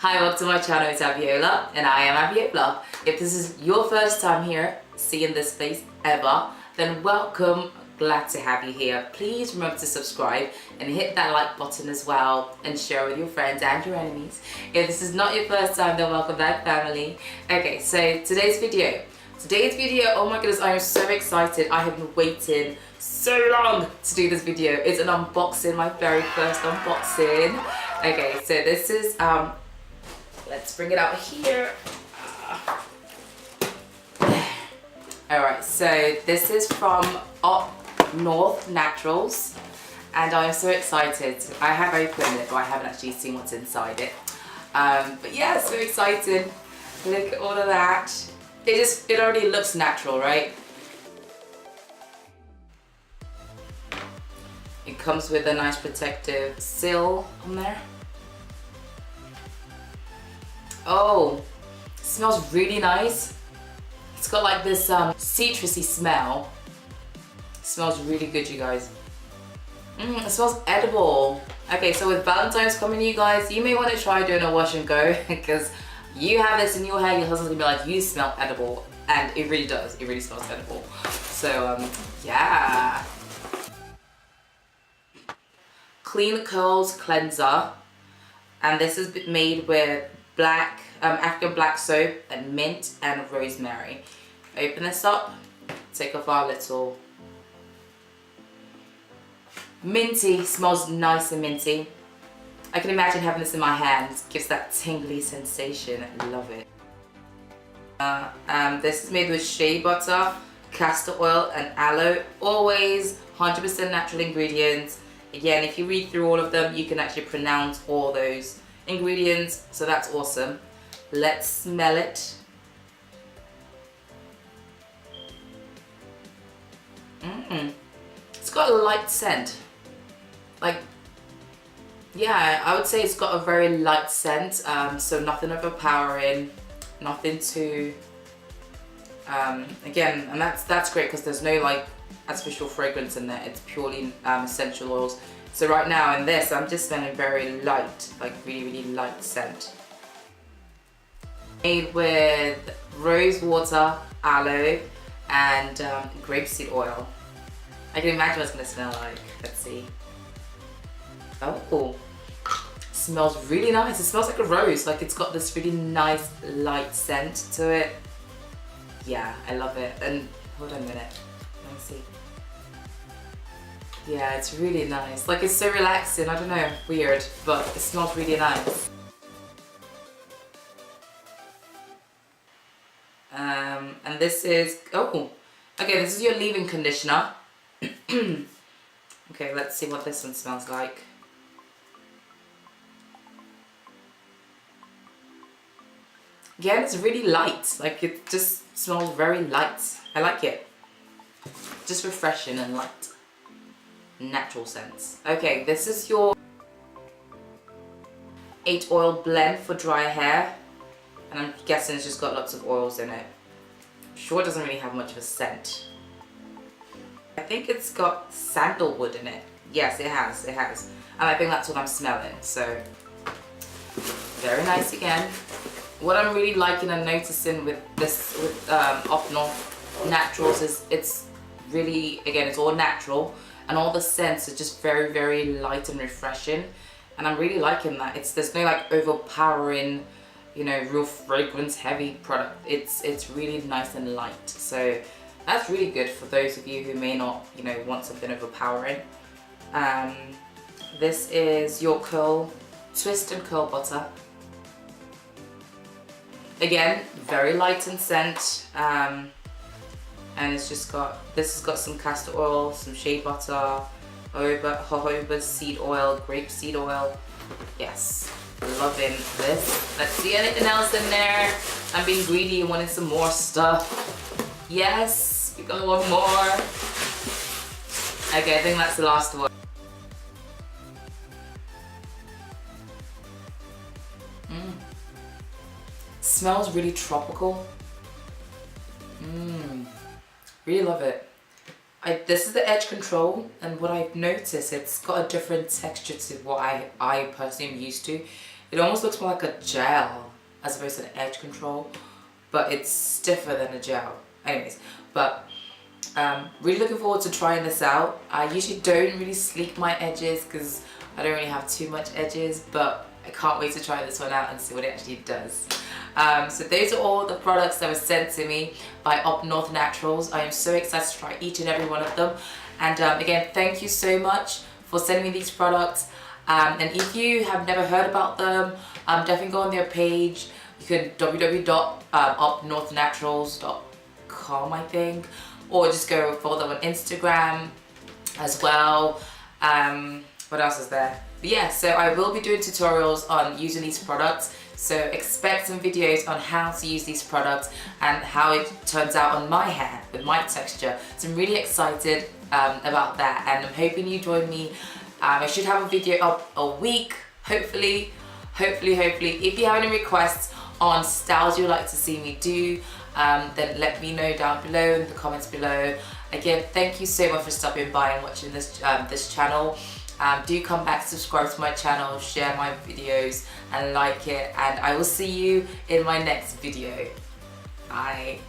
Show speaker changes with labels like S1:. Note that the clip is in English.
S1: Hi, welcome to my channel. It's Abiola and I am Abiola. If this is your first time here, seeing this face ever, then welcome. Glad to have you here. Please remember to subscribe and hit that like button as well and share with your friends and your enemies. If this is not your first time, then welcome back, family. Okay, so today's video, oh my goodness, I am so excited. I have been waiting so long to do this video. It's an unboxing, my very first unboxing. Okay, so this is let's bring it out here. Alright, so this is from Up North Naturals and I'm so excited. I have opened it but I haven't actually seen what's inside it. But yeah, so excited. Look at all of that. It already looks natural, right? It comes with a nice protective seal on there. Oh, it smells really nice. It's got like this citrusy smell. It smells really good, you guys. It smells edible. Okay, so with Valentine's coming, you guys, you may want to try doing a wash and go because you have this in your hair, your husband's gonna be like, you smell edible. And it really does, it really smells edible. So yeah. Clean Curls Cleanser. And this is made with black, African black soap and mint and rosemary. Open this up, take off our little minty, smells nice and minty. I can imagine having this in my hands, gives that tingly sensation. I love it. This is made with shea butter, castor oil and aloe. Always 100% natural ingredients. Again, if you read through all of them, you can actually pronounce all those ingredients, so that's awesome. Let's smell it. It's got a light scent. Like, yeah, I would say it's got a very light scent, so nothing overpowering, nothing too, again, and that's great because there's no like artificial fragrance in there. It's purely essential oils. So right now in this, I'm just smelling very light, like really light scent. Made with rose water, aloe, and grapeseed oil. I can imagine what it's gonna smell like. Let's see. Oh, smells really nice. It smells like a rose. Like it's got this really nice light scent to it. Yeah, I love it. And hold on a minute. Let me see. Yeah, it's really nice. Like it's so relaxing. I don't know, weird, but it smells really nice. And this is, oh, okay, this is your leave-in conditioner. Okay, let's see what this one smells like. Again, it's really light. Like it just smells very light. I like it. Just refreshing and light. Natural scents. Okay, this is your 8 oil blend for dry hair. And I'm guessing it's just got lots of oils in it. Sure, it doesn't really have much of a scent. I think it's got sandalwood in it. Yes, it has, And I think that's what I'm smelling, so very nice again. What I'm really liking and noticing with this, with Up North Naturals is it's really, again, it's all natural and all the scents are just very light and refreshing. And I'm really liking that. There's no like overpowering, you know, real fragrance heavy product. It's really nice and light. So that's really good for those of you who may not, you know, want something overpowering. This is your twist and curl butter. Again, very light in scent. And it's just got, this has got some castor oil, some shea butter, jojoba seed oil, grapeseed oil. Yes, loving this. Let's see anything else in there. I'm being greedy and wanting some more stuff. Yes, we got one more. Okay, I think that's the last one. Smells really tropical. Really love it. This is the edge control, and what I've noticed, it's got a different texture to what I personally am used to. It almost looks more like a gel as opposed to an edge control, but it's stiffer than a gel. Anyways, but really looking forward to trying this out. I usually don't really sleek my edges because I don't really have too much edges, but I can't wait to try this one out and see what it actually does. So those are all the products that were sent to me by Up North Naturals. I am so excited to try each and every one of them. And again, thank you so much for sending me these products. And if you have never heard about them, definitely go on their page. You can www.upnorthnaturals.com, I think, or just go follow them on Instagram as well. What else is there? But yeah, so I will be doing tutorials on using these products. So expect some videos on how to use these products and how it turns out on my hair with my texture. So I'm really excited about that, and I'm hoping you join me. I should have a video up a week, hopefully. If you have any requests on styles you'd like to see me do, then let me know down below in the comments below. Again, thank you so much for stopping by and watching this channel. Do come back, subscribe to my channel, share my videos and like it, and I will see you in my next video. Bye.